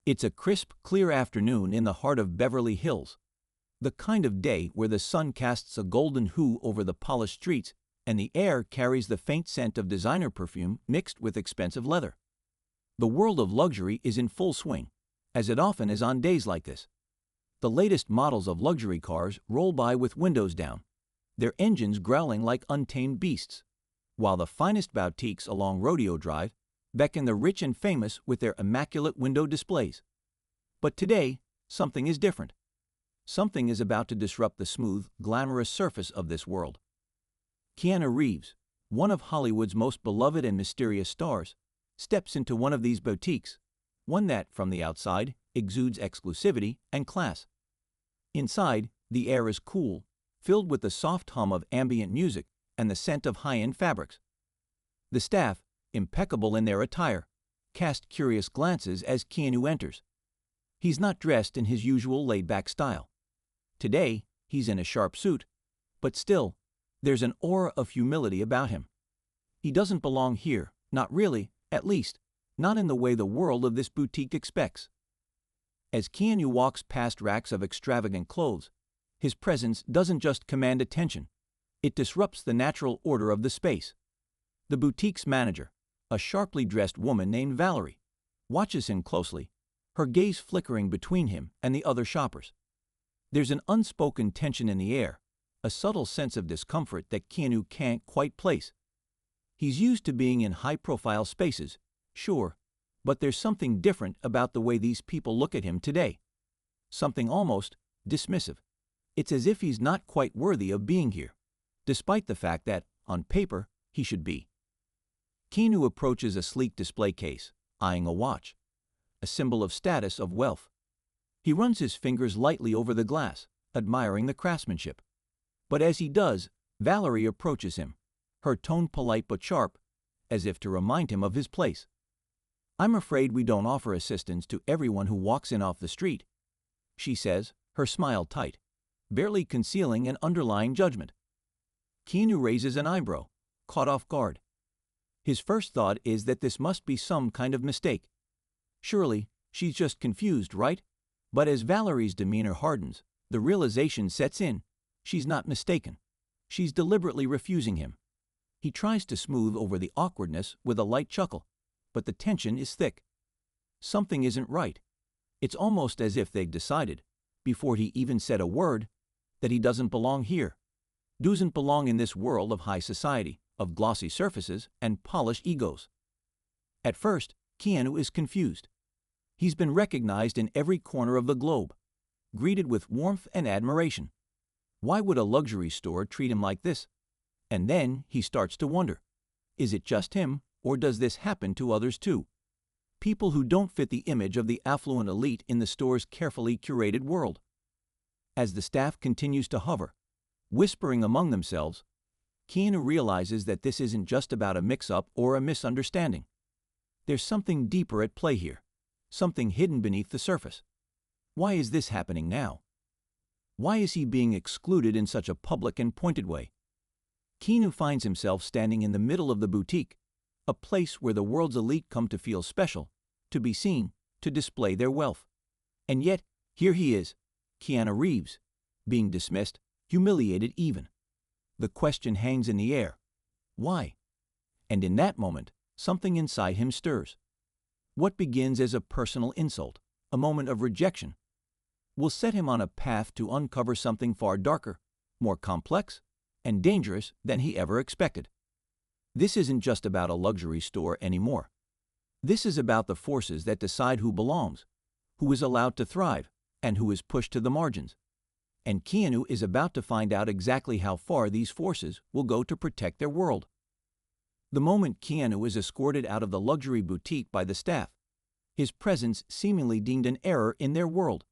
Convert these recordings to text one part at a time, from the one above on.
It's a crisp, clear afternoon in the heart of Beverly Hills. The kind of day where the sun casts a golden hue over the polished streets and the air carries the faint scent of designer perfume mixed with expensive leather. The world of luxury is in full swing, as it often is on days like this. The latest models of luxury cars roll by with windows down, their engines growling like untamed beasts, while the finest boutiques along Rodeo Drive beckon the rich and famous with their immaculate window displays. But today, something is different. Something is about to disrupt the smooth, glamorous surface of this world. Keanu Reeves, one of Hollywood's most beloved and mysterious stars, steps into one of these boutiques, one that, from the outside, exudes exclusivity and class. Inside, the air is cool, filled with the soft hum of ambient music and the scent of high-end fabrics. The staff, impeccable in their attire, cast curious glances as Keanu enters. He's not dressed in his usual laid-back style. Today, he's in a sharp suit, but still, there's an aura of humility about him. He doesn't belong here, not really, at least, not in the way the world of this boutique expects. As Keanu walks past racks of extravagant clothes, his presence doesn't just command attention, it disrupts the natural order of the space. The boutique's manager, a sharply dressed woman named Valerie, watches him closely, her gaze flickering between him and the other shoppers. There's an unspoken tension in the air, a subtle sense of discomfort that Keanu can't quite place. He's used to being in high-profile spaces, sure, but there's something different about the way these people look at him today. Something almost dismissive. It's as if he's not quite worthy of being here, despite the fact that, on paper, he should be. Keanu approaches a sleek display case, eyeing a watch, a symbol of status, of wealth. He runs his fingers lightly over the glass, admiring the craftsmanship. But as he does, Valerie approaches him, her tone polite but sharp, as if to remind him of his place. "I'm afraid we don't offer assistance to everyone who walks in off the street," she says, her smile tight, barely concealing an underlying judgment. Keanu raises an eyebrow, caught off guard. His first thought is that this must be some kind of mistake. Surely, she's just confused, right? But as Valerie's demeanor hardens, the realization sets in. She's not mistaken. She's deliberately refusing him. He tries to smooth over the awkwardness with a light chuckle, but the tension is thick. Something isn't right. It's almost as if they'd decided, before he even said a word, that he doesn't belong here, doesn't belong in this world of high society, of glossy surfaces and polished egos. At first, Keanu is confused. He's been recognized in every corner of the globe, greeted with warmth and admiration. Why would a luxury store treat him like this? And then he starts to wonder, is it just him, or does this happen to others too? People who don't fit the image of the affluent elite in the store's carefully curated world. As the staff continues to hover, whispering among themselves, Keanu realizes that this isn't just about a mix-up or a misunderstanding. There's something deeper at play here, something hidden beneath the surface. Why is this happening now? Why is he being excluded in such a public and pointed way? Keanu finds himself standing in the middle of the boutique, a place where the world's elite come to feel special, to be seen, to display their wealth. And yet, here he is, Keanu Reeves, being dismissed, humiliated even. The question hangs in the air. Why? And in that moment, something inside him stirs. What begins as a personal insult, a moment of rejection, will set him on a path to uncover something far darker, more complex, and dangerous than he ever expected. This isn't just about a luxury store anymore. This is about the forces that decide who belongs, who is allowed to thrive, and who is pushed to the margins. And Keanu is about to find out exactly how far these forces will go to protect their world. The moment Keanu is escorted out of the luxury boutique by the staff, his presence seemingly deemed an error in their world.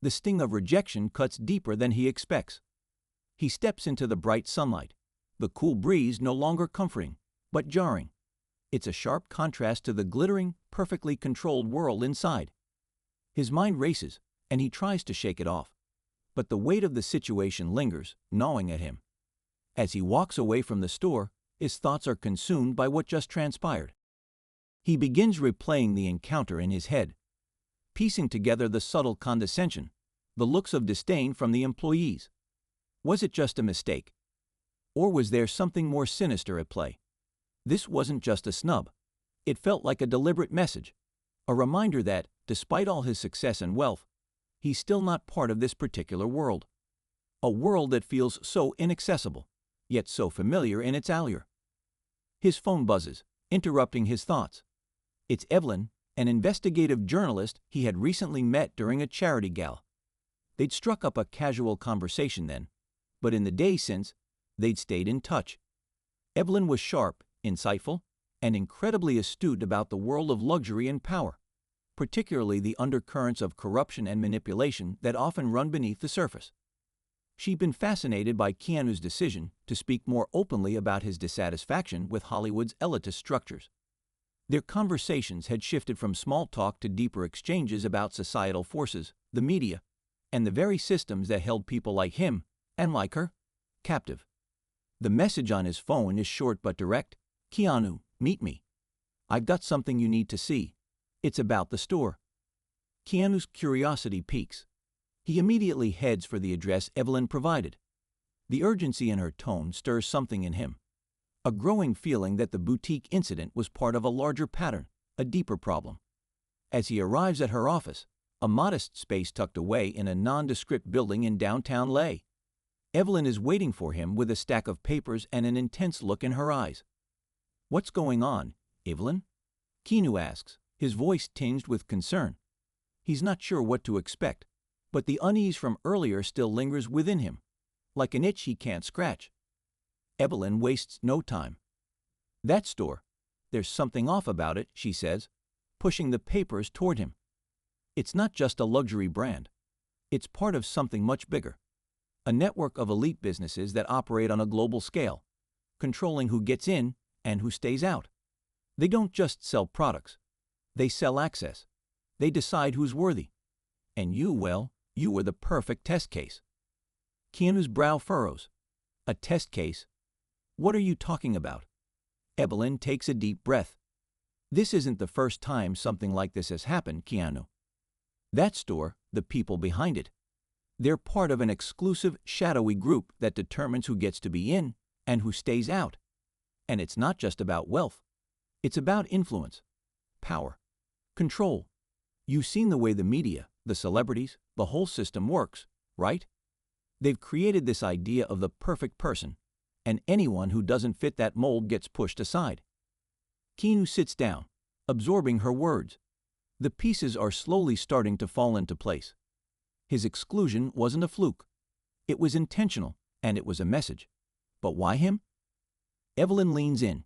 The sting of rejection cuts deeper than he expects. He steps into the bright sunlight, the cool breeze no longer comforting, but jarring. It's a sharp contrast to the glittering, perfectly controlled world inside. His mind races, and he tries to shake it off. But the weight of the situation lingers, gnawing at him. As he walks away from the store, his thoughts are consumed by what just transpired. He begins replaying the encounter in his head. piecing together the subtle condescension, the looks of disdain from the employees. Was it just a mistake? Or was there something more sinister at play? This wasn't just a snub. It felt like a deliberate message, a reminder that, despite all his success and wealth, he's still not part of this particular world. A world that feels so inaccessible, yet so familiar in its allure. His phone buzzes, interrupting his thoughts. It's Evelyn, an investigative journalist he had recently met during a charity gala. They'd struck up a casual conversation then, but in the days since, they'd stayed in touch. Evelyn was sharp, insightful, and incredibly astute about the world of luxury and power, particularly the undercurrents of corruption and manipulation that often run beneath the surface. She'd been fascinated by Keanu's decision to speak more openly about his dissatisfaction with Hollywood's elitist structures. Their conversations had shifted from small talk to deeper exchanges about societal forces, the media, and the very systems that held people like him, and like her, captive. The message on his phone is short but direct. "Keanu, meet me. I've got something you need to see. It's about the store." Keanu's curiosity peaks. He immediately heads for the address Evelyn provided. The urgency in her tone stirs something in him, a growing feeling that the boutique incident was part of a larger pattern, a deeper problem. As he arrives at her office, a modest space tucked away in a nondescript building in downtown Leh, Evelyn is waiting for him with a stack of papers and an intense look in her eyes. "What's going on, Evelyn?" Keanu asks, his voice tinged with concern. He's not sure what to expect, but the unease from earlier still lingers within him, like an itch he can't scratch. Evelyn wastes no time. "That store, there's something off about it," she says, pushing the papers toward him. "It's not just a luxury brand. It's part of something much bigger. A network of elite businesses that operate on a global scale, controlling who gets in and who stays out. They don't just sell products. They sell access. They decide who's worthy. And you, well, you were the perfect test case." Keanu's brow furrows. "A test case? What are you talking about?" Evelyn takes a deep breath. "This isn't the first time something like this has happened, Keanu. That store, the people behind it, they're part of an exclusive, shadowy group that determines who gets to be in and who stays out. And it's not just about wealth. It's about influence, power, control. You've seen the way the media, the celebrities, the whole system works, right? They've created this idea of the perfect person, and anyone who doesn't fit that mold gets pushed aside." Keanu sits down, absorbing her words. The pieces are slowly starting to fall into place. His exclusion wasn't a fluke. It was intentional, and it was a message. But why him? Evelyn leans in.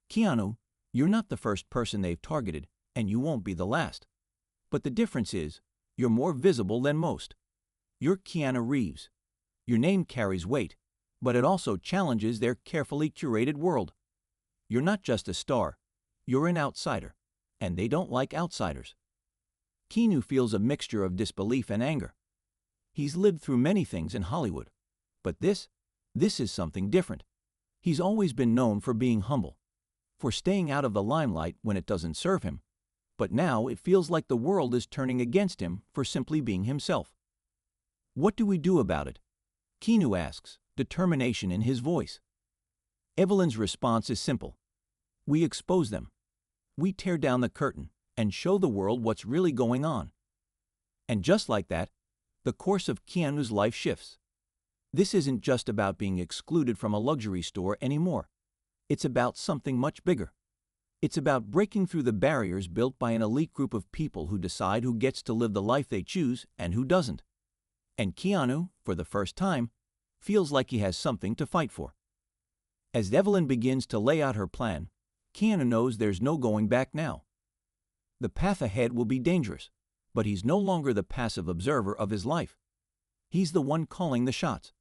"Keanu, you're not the first person they've targeted, and you won't be the last. But the difference is, you're more visible than most. You're Keanu Reeves. Your name carries weight, but it also challenges their carefully curated world. You're not just a star, you're an outsider, and they don't like outsiders." Keanu feels a mixture of disbelief and anger. He's lived through many things in Hollywood, but this is something different. He's always been known for being humble, for staying out of the limelight when it doesn't serve him, but now it feels like the world is turning against him for simply being himself. "What do we do about it?" Keanu asks, determination in his voice. Evelyn's response is simple. "We expose them. We tear down the curtain and show the world what's really going on." And just like that, the course of Keanu's life shifts. This isn't just about being excluded from a luxury store anymore. It's about something much bigger. It's about breaking through the barriers built by an elite group of people who decide who gets to live the life they choose and who doesn't. And Keanu, for the first time, feels like he has something to fight for. As Evelyn begins to lay out her plan, Keanu knows there's no going back now. The path ahead will be dangerous, but he's no longer the passive observer of his life. He's the one calling the shots,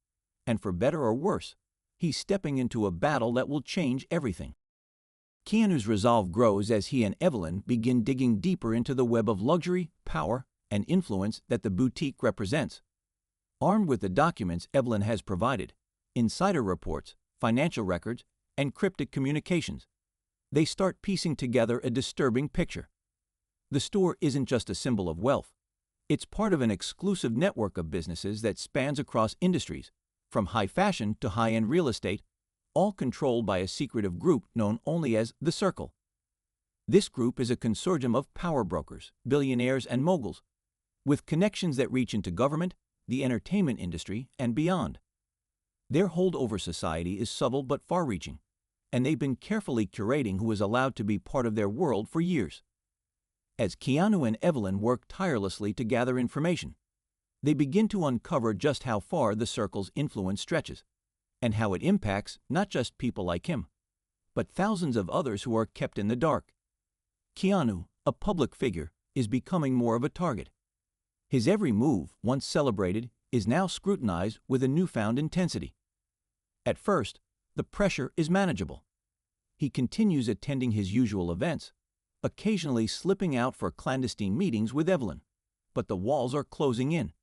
and for better or worse, he's stepping into a battle that will change everything. Keanu's resolve grows as he and Evelyn begin digging deeper into the web of luxury, power, and influence that the boutique represents. Armed with the documents Evelyn has provided, insider reports, financial records, and cryptic communications, they start piecing together a disturbing picture. The store isn't just a symbol of wealth. It's part of an exclusive network of businesses that spans across industries, from high fashion to high-end real estate, all controlled by a secretive group known only as the Circle. This group is a consortium of power brokers, billionaires, and moguls, with connections that reach into government, the entertainment industry, and beyond. Their hold over society is subtle but far-reaching, and they've been carefully curating who is allowed to be part of their world for years. As Keanu and Evelyn work tirelessly to gather information, they begin to uncover just how far the Circle's influence stretches, and how it impacts not just people like him, but thousands of others who are kept in the dark. Keanu, a public figure, is becoming more of a target. His every move, once celebrated, is now scrutinized with a newfound intensity. At first, the pressure is manageable. He continues attending his usual events, occasionally slipping out for clandestine meetings with Evelyn, but the walls are closing in.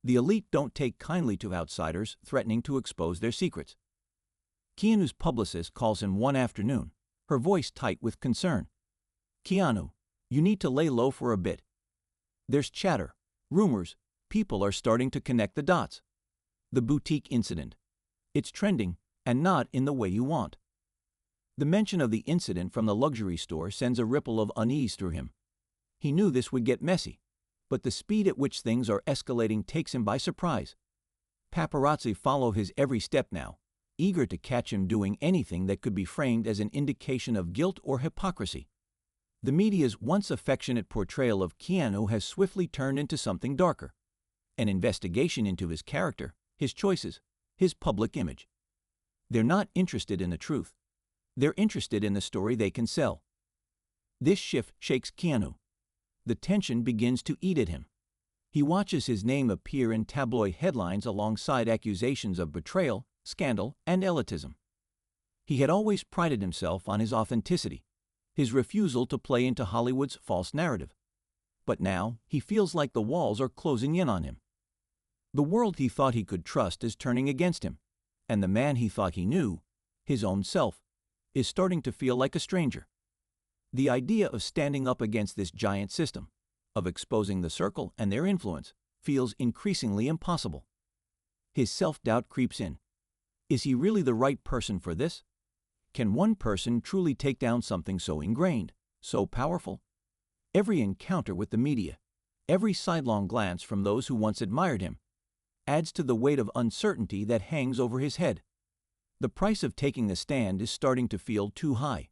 The elite don't take kindly to outsiders threatening to expose their secrets. Keanu's publicist calls him one afternoon, her voice tight with concern. "Keanu, you need to lay low for a bit. There's chatter, rumors, people are starting to connect the dots. The boutique incident. It's trending, and not in the way you want." The mention of the incident from the luxury store sends a ripple of unease through him. He knew this would get messy, but the speed at which things are escalating takes him by surprise. Paparazzi follow his every step now, eager to catch him doing anything that could be framed as an indication of guilt or hypocrisy. The media's once affectionate portrayal of Keanu has swiftly turned into something darker, an investigation into his character, his choices, his public image. They're not interested in the truth. They're interested in the story they can sell. This shift shakes Keanu. The tension begins to eat at him. He watches his name appear in tabloid headlines alongside accusations of betrayal, scandal, and elitism. He had always prided himself on his authenticity, his refusal to play into Hollywood's false narrative. But now he feels like the walls are closing in on him. The world he thought he could trust is turning against him, and the man he thought he knew, his own self, is starting to feel like a stranger. The idea of standing up against this giant system, of exposing the Circle and their influence, feels increasingly impossible. His self-doubt creeps in. Is he really the right person for this? Can one person truly take down something so ingrained, so powerful? Every encounter with the media, every sidelong glance from those who once admired him, adds to the weight of uncertainty that hangs over his head. The price of taking the stand is starting to feel too high.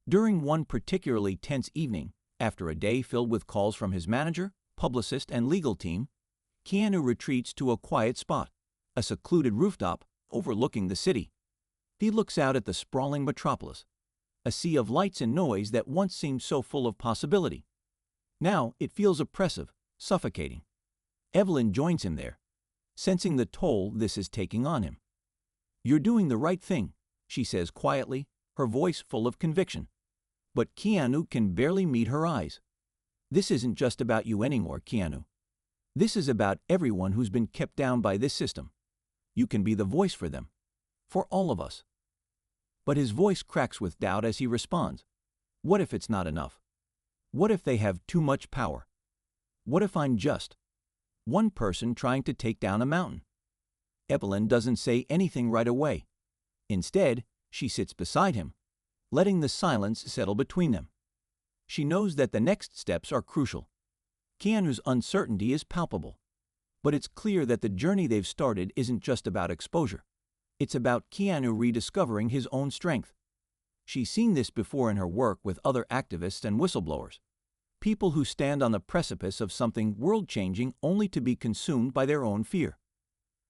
During one particularly tense evening, after a day filled with calls from his manager, publicist, and legal team, Keanu retreats to a quiet spot, a secluded rooftop overlooking the city. He looks out at the sprawling metropolis, a sea of lights and noise that once seemed so full of possibility. Now it feels oppressive, suffocating. Evelyn joins him there, sensing the toll this is taking on him. "You're doing the right thing," she says quietly, her voice full of conviction. But Keanu can barely meet her eyes. "This isn't just about you anymore, Keanu. This is about everyone who's been kept down by this system. You can be the voice for them, for all of us." But his voice cracks with doubt as he responds. What if it's not enough? What if they have too much power? What if I'm just one person trying to take down a mountain? Evelyn doesn't say anything right away. Instead, she sits beside him, letting the silence settle between them. She knows that the next steps are crucial. Keanu's uncertainty is palpable, but it's clear that the journey they've started isn't just about exposure. It's about Keanu rediscovering his own strength. She's seen this before in her work with other activists and whistleblowers, people who stand on the precipice of something world-changing only to be consumed by their own fear.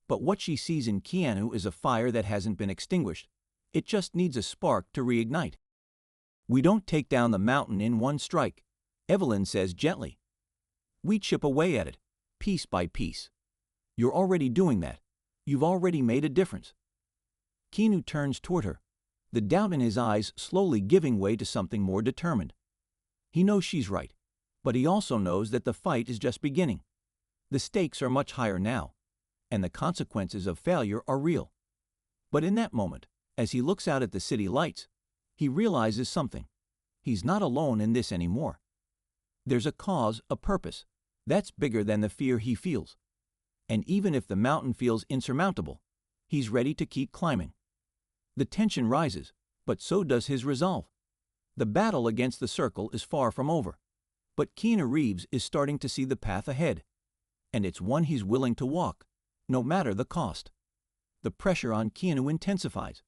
But what she sees in Keanu is a fire that hasn't been extinguished. It just needs a spark to reignite. "We don't take down the mountain in one strike," Evelyn says gently. "We chip away at it, piece by piece. You're already doing that. You've already made a difference." Keanu turns toward her, the doubt in his eyes slowly giving way to something more determined. He knows she's right, but he also knows that the fight is just beginning. The stakes are much higher now, and the consequences of failure are real. But in that moment, as he looks out at the city lights, he realizes something. He's not alone in this anymore. There's a cause, a purpose, that's bigger than the fear he feels. And even if the mountain feels insurmountable, he's ready to keep climbing. The tension rises, but so does his resolve. The battle against the circle is far from over, but Keanu Reeves is starting to see the path ahead, and it's one he's willing to walk, no matter the cost. The pressure on Keanu intensifies.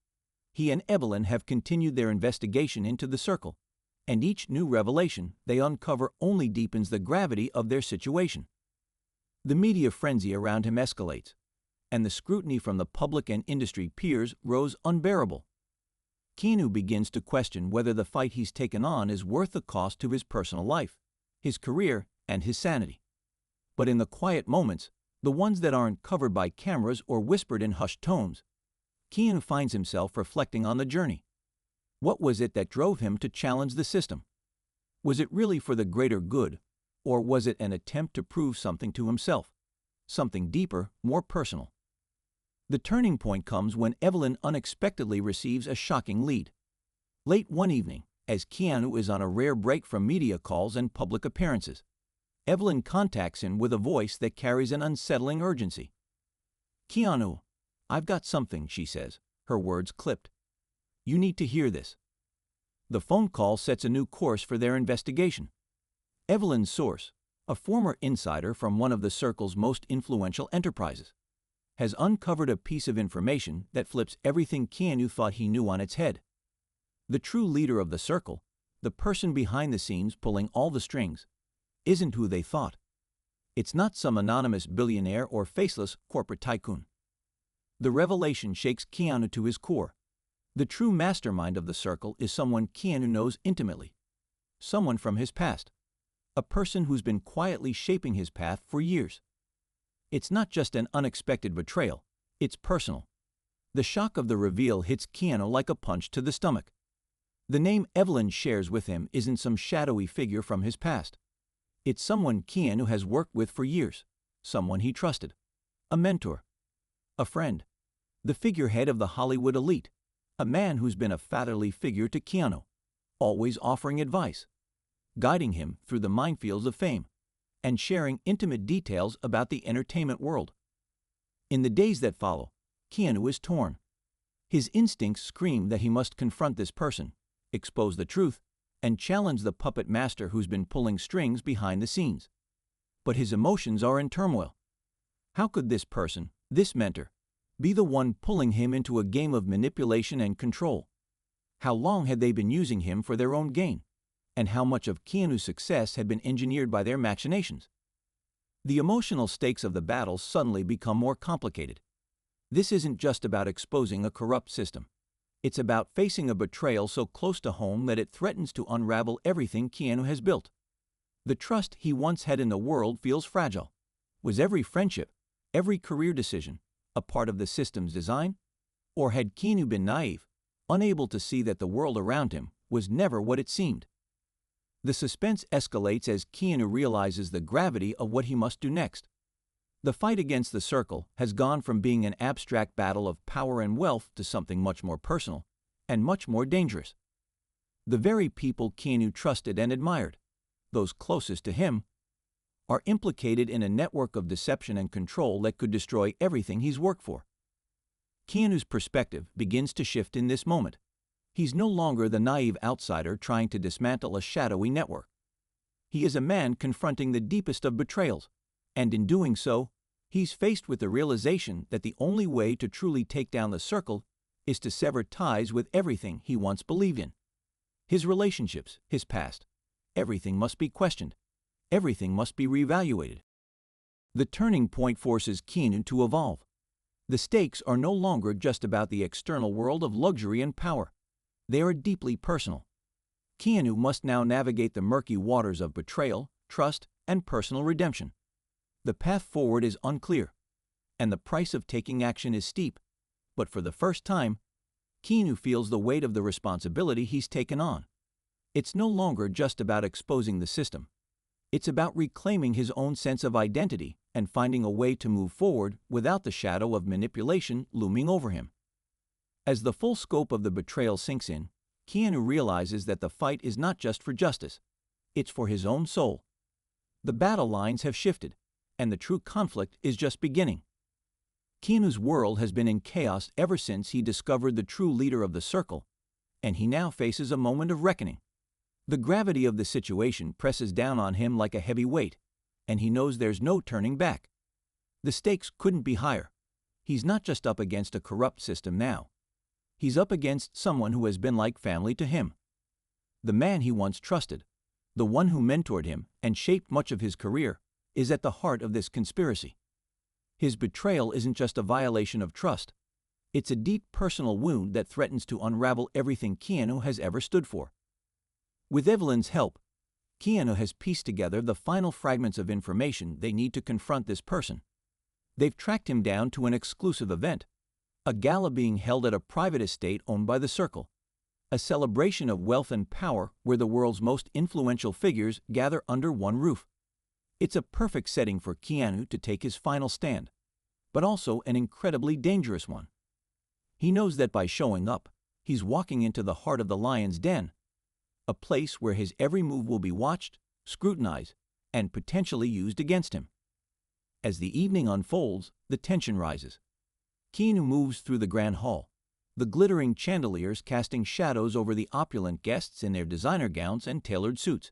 He and Evelyn have continued their investigation into the circle, and each new revelation they uncover only deepens the gravity of their situation. The media frenzy around him escalates, and the scrutiny from the public and industry peers grows unbearable. Keanu begins to question whether the fight he's taken on is worth the cost to his personal life, his career, and his sanity. But in the quiet moments, the ones that aren't covered by cameras or whispered in hushed tones, Keanu finds himself reflecting on the journey. What was it that drove him to challenge the system? Was it really for the greater good, or was it an attempt to prove something to himself, something deeper, more personal? The turning point comes when Evelyn unexpectedly receives a shocking lead. Late one evening, as Keanu is on a rare break from media calls and public appearances, Evelyn contacts him with a voice that carries an unsettling urgency. "Keanu, I've got something," she says, her words clipped. "You need to hear this." The phone call sets a new course for their investigation. Evelyn's source, a former insider from one of the circle's most influential enterprises, has uncovered a piece of information that flips everything Keanu thought he knew on its head. The true leader of the circle, the person behind the scenes pulling all the strings, isn't who they thought. It's not some anonymous billionaire or faceless corporate tycoon. The revelation shakes Keanu to his core. The true mastermind of the circle is someone Keanu knows intimately, someone from his past, a person who's been quietly shaping his path for years. It's not just an unexpected betrayal, it's personal. The shock of the reveal hits Keanu like a punch to the stomach. The name Evelyn shares with him isn't some shadowy figure from his past. It's someone Keanu has worked with for years, someone he trusted, a mentor, a friend, the figurehead of the Hollywood elite, a man who's been a fatherly figure to Keanu, always offering advice, guiding him through the minefields of fame, and sharing intimate details about the entertainment world. In the days that follow, Keanu is torn. His instincts scream that he must confront this person, expose the truth, and challenge the puppet master who's been pulling strings behind the scenes. But his emotions are in turmoil. How could this person, this mentor, be the one pulling him into a game of manipulation and control? How long had they been using him for their own gain? And how much of Keanu's success had been engineered by their machinations? The emotional stakes of the battle suddenly become more complicated. This isn't just about exposing a corrupt system. It's about facing a betrayal so close to home that it threatens to unravel everything Keanu has built. The trust he once had in the world feels fragile. Was every friendship, every career decision, a part of the system's design? Or had Keanu been naive, unable to see that the world around him was never what it seemed? The suspense escalates as Keanu realizes the gravity of what he must do next. The fight against the circle has gone from being an abstract battle of power and wealth to something much more personal and much more dangerous. The very people Keanu trusted and admired, those closest to him, are implicated in a network of deception and control that could destroy everything he's worked for. Keanu's perspective begins to shift in this moment. He's no longer the naive outsider trying to dismantle a shadowy network. He is a man confronting the deepest of betrayals, and in doing so, he's faced with the realization that the only way to truly take down the circle is to sever ties with everything he once believed in. His relationships, his past, everything must be questioned. Everything must be reevaluated. The turning point forces Keanu to evolve. The stakes are no longer just about the external world of luxury and power. They are deeply personal. Keanu must now navigate the murky waters of betrayal, trust, and personal redemption. The path forward is unclear, and the price of taking action is steep. But for the first time, Keanu feels the weight of the responsibility he's taken on. It's no longer just about exposing the system. It's about reclaiming his own sense of identity and finding a way to move forward without the shadow of manipulation looming over him. As the full scope of the betrayal sinks in, Keanu realizes that the fight is not just for justice. It's for his own soul, The battle lines have shifted, and the true conflict is just beginning. Keanu's world has been in chaos ever since he discovered the true leader of the Circle, and he now faces a moment of reckoning. The gravity of the situation presses down on him like a heavy weight, and he knows there's no turning back. The stakes couldn't be higher. He's not just up against a corrupt system now. He's up against someone who has been like family to him. The man he once trusted, the one who mentored him and shaped much of his career, is at the heart of this conspiracy. His betrayal isn't just a violation of trust. It's a deep personal wound that threatens to unravel everything Keanu has ever stood for. With Evelyn's help, Keanu has pieced together the final fragments of information they need to confront this person. They've tracked him down to an exclusive event, a gala being held at a private estate owned by the Circle, a celebration of wealth and power where the world's most influential figures gather under one roof. It's a perfect setting for Keanu to take his final stand, but also an incredibly dangerous one. He knows that by showing up, he's walking into the heart of the lion's den, a place where his every move will be watched, scrutinized, and potentially used against him. As the evening unfolds, the tension rises. Keanu moves through the grand hall, the glittering chandeliers casting shadows over the opulent guests in their designer gowns and tailored suits.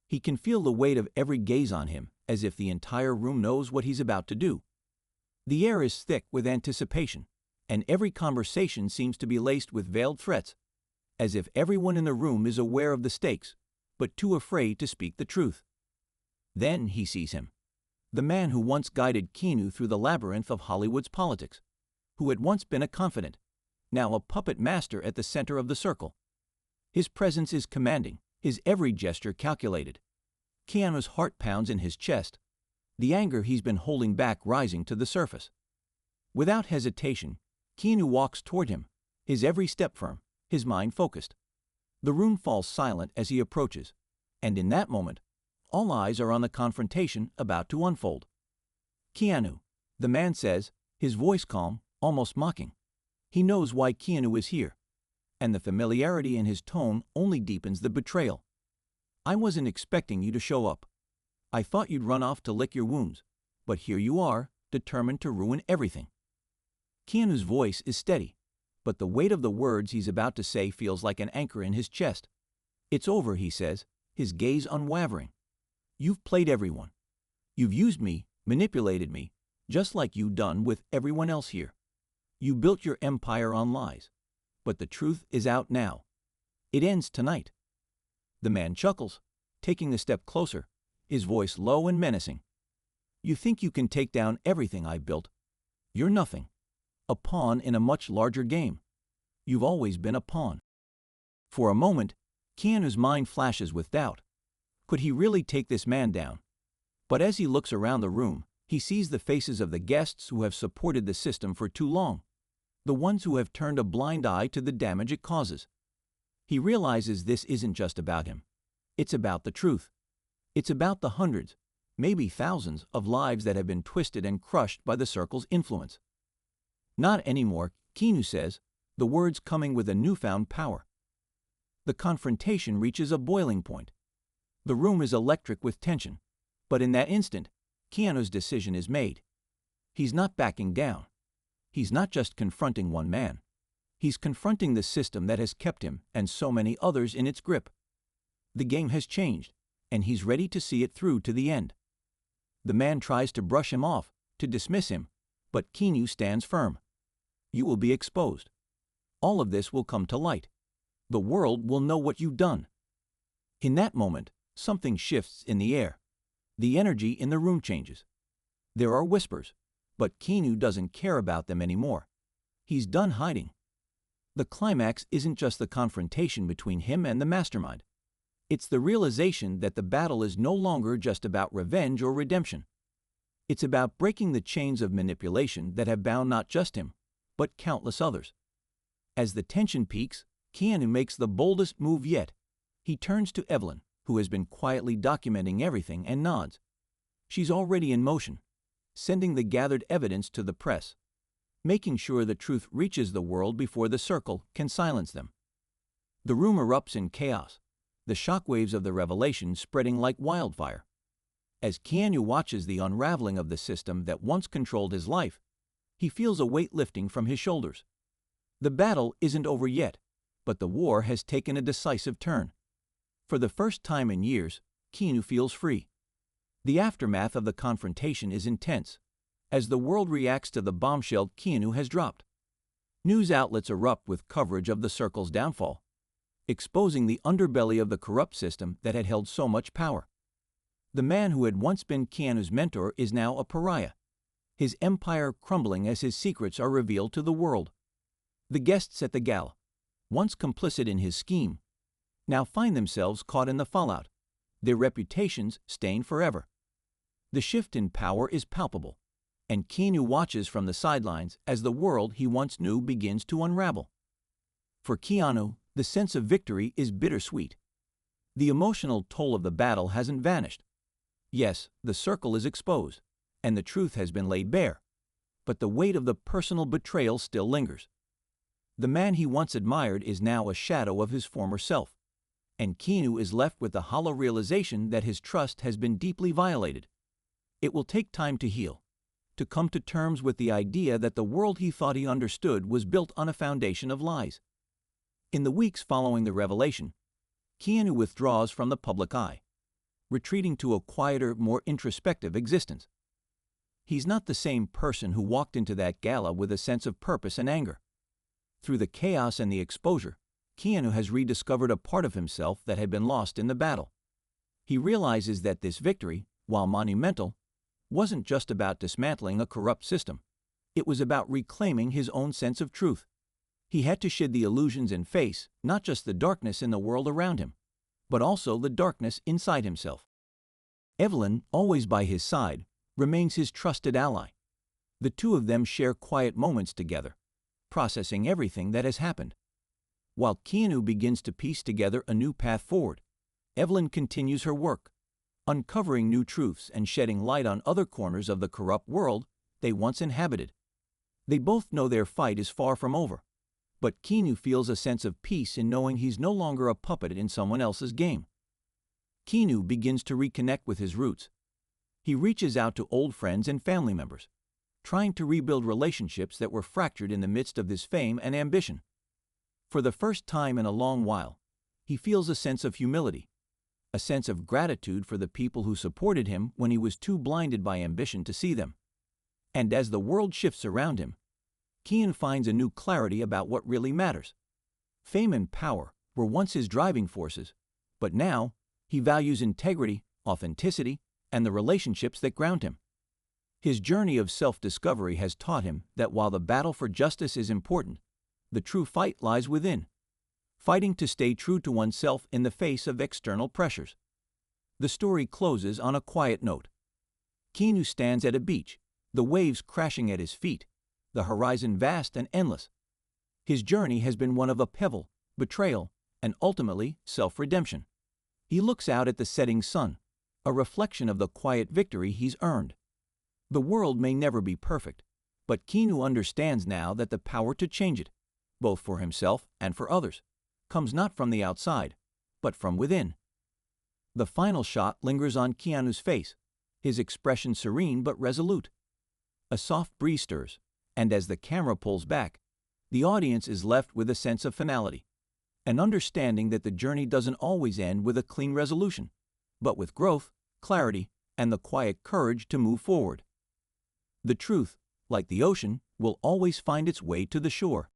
He can feel the weight of every gaze on him, as if the entire room knows what he's about to do. The air is thick with anticipation, and every conversation seems to be laced with veiled threats, as if everyone in the room is aware of the stakes, but too afraid to speak the truth. Then he sees him, the man who once guided Keanu through the labyrinth of Hollywood's politics, who had once been a confidant, now a puppet master at the center of the Circle. His presence is commanding, his every gesture calculated. Keanu's heart pounds in his chest, the anger he's been holding back rising to the surface. Without hesitation, Keanu walks toward him, his every step firm, his mind focused. The room falls silent as he approaches, and in that moment, all eyes are on the confrontation about to unfold. "Keanu," the man says, his voice calm, almost mocking. He knows why Keanu is here, and the familiarity in his tone only deepens the betrayal. "I wasn't expecting you to show up. I thought you'd run off to lick your wounds, but here you are, determined to ruin everything." Keanu's voice is steady, but the weight of the words he's about to say feels like an anchor in his chest. "It's over," he says, his gaze unwavering. "You've played everyone. You've used me, manipulated me, just like you've done with everyone else here. You built your empire on lies, but the truth is out now. It ends tonight." The man chuckles, taking a step closer, his voice low and menacing. "You think you can take down everything I built? You're nothing. A pawn in a much larger game. You've always been a pawn." For a moment, Keanu's mind flashes with doubt. Could he really take this man down? But as he looks around the room, he sees the faces of the guests who have supported the system for too long, the ones who have turned a blind eye to the damage it causes. He realizes this isn't just about him. It's about the truth. It's about the hundreds, maybe thousands, of lives that have been twisted and crushed by the Circle's influence. "Not anymore," Keanu says, the words coming with a newfound power. The confrontation reaches a boiling point. The room is electric with tension, but in that instant, Keanu's decision is made. He's not backing down. He's not just confronting one man. He's confronting the system that has kept him and so many others in its grip. The game has changed, and he's ready to see it through to the end. The man tries to brush him off, to dismiss him, but Keanu stands firm. "You will be exposed. All of this will come to light. The world will know what you've done." In that moment, something shifts in the air. The energy in the room changes. There are whispers, but Keanu doesn't care about them anymore. He's done hiding. The climax isn't just the confrontation between him and the mastermind. It's the realization that the battle is no longer just about revenge or redemption. It's about breaking the chains of manipulation that have bound not just him, but countless others. As the tension peaks, Keanu makes the boldest move yet. He turns to Evelyn, who has been quietly documenting everything, and nods. She's already in motion, sending the gathered evidence to the press, making sure the truth reaches the world before the Circle can silence them. The room erupts in chaos, the shockwaves of the revelation spreading like wildfire. As Keanu watches the unraveling of the system that once controlled his life, he feels a weight lifting from his shoulders. The battle isn't over yet, but the war has taken a decisive turn. For the first time in years, Keanu feels free. The aftermath of the confrontation is intense, as the world reacts to the bombshell Keanu has dropped. News outlets erupt with coverage of the Circle's downfall, exposing the underbelly of the corrupt system that had held so much power. The man who had once been Keanu's mentor is now a pariah, his empire crumbling as his secrets are revealed to the world. The guests at the gala, once complicit in his scheme, now find themselves caught in the fallout, their reputations stained forever. The shift in power is palpable, and Keanu watches from the sidelines as the world he once knew begins to unravel. For Keanu, the sense of victory is bittersweet. The emotional toll of the battle hasn't vanished. Yes, the Circle is exposed, and the truth has been laid bare, but the weight of the personal betrayal still lingers. The man he once admired is now a shadow of his former self, and Keanu is left with the hollow realization that his trust has been deeply violated. It will take time to heal, to come to terms with the idea that the world he thought he understood was built on a foundation of lies. In the weeks following the revelation, Keanu withdraws from the public eye, retreating to a quieter, more introspective existence. He's not the same person who walked into that gala with a sense of purpose and anger. Through the chaos and the exposure, Keanu has rediscovered a part of himself that had been lost in the battle. He realizes that this victory, while monumental, wasn't just about dismantling a corrupt system. It was about reclaiming his own sense of truth. He had to shed the illusions and face not just the darkness in the world around him, but also the darkness inside himself. Evelyn, always by his side, remains his trusted ally. The two of them share quiet moments together, processing everything that has happened. While Keanu begins to piece together a new path forward, Evelyn continues her work, uncovering new truths and shedding light on other corners of the corrupt world they once inhabited. They both know their fight is far from over, but Keanu feels a sense of peace in knowing he's no longer a puppet in someone else's game. Keanu begins to reconnect with his roots. He reaches out to old friends and family members, trying to rebuild relationships that were fractured in the midst of his fame and ambition. For the first time in a long while, he feels a sense of humility, a sense of gratitude for the people who supported him when he was too blinded by ambition to see them. And as the world shifts around him, Keanu finds a new clarity about what really matters. Fame and power were once his driving forces, but now he values integrity, authenticity, and the relationships that ground him. His journey of self-discovery has taught him that while the battle for justice is important, the true fight lies within, fighting to stay true to oneself in the face of external pressures. The story closes on a quiet note. Keanu stands at a beach, the waves crashing at his feet, the horizon vast and endless. His journey has been one of upheaval, betrayal, and ultimately self-redemption. He looks out at the setting sun, a reflection of the quiet victory he's earned. The world may never be perfect, but Keanu understands now that the power to change it, both for himself and for others, comes not from the outside, but from within. The final shot lingers on Keanu's face, his expression serene but resolute. A soft breeze stirs, and as the camera pulls back, the audience is left with a sense of finality, an understanding that the journey doesn't always end with a clean resolution, but with growth, clarity, and the quiet courage to move forward. The truth, like the ocean, will always find its way to the shore.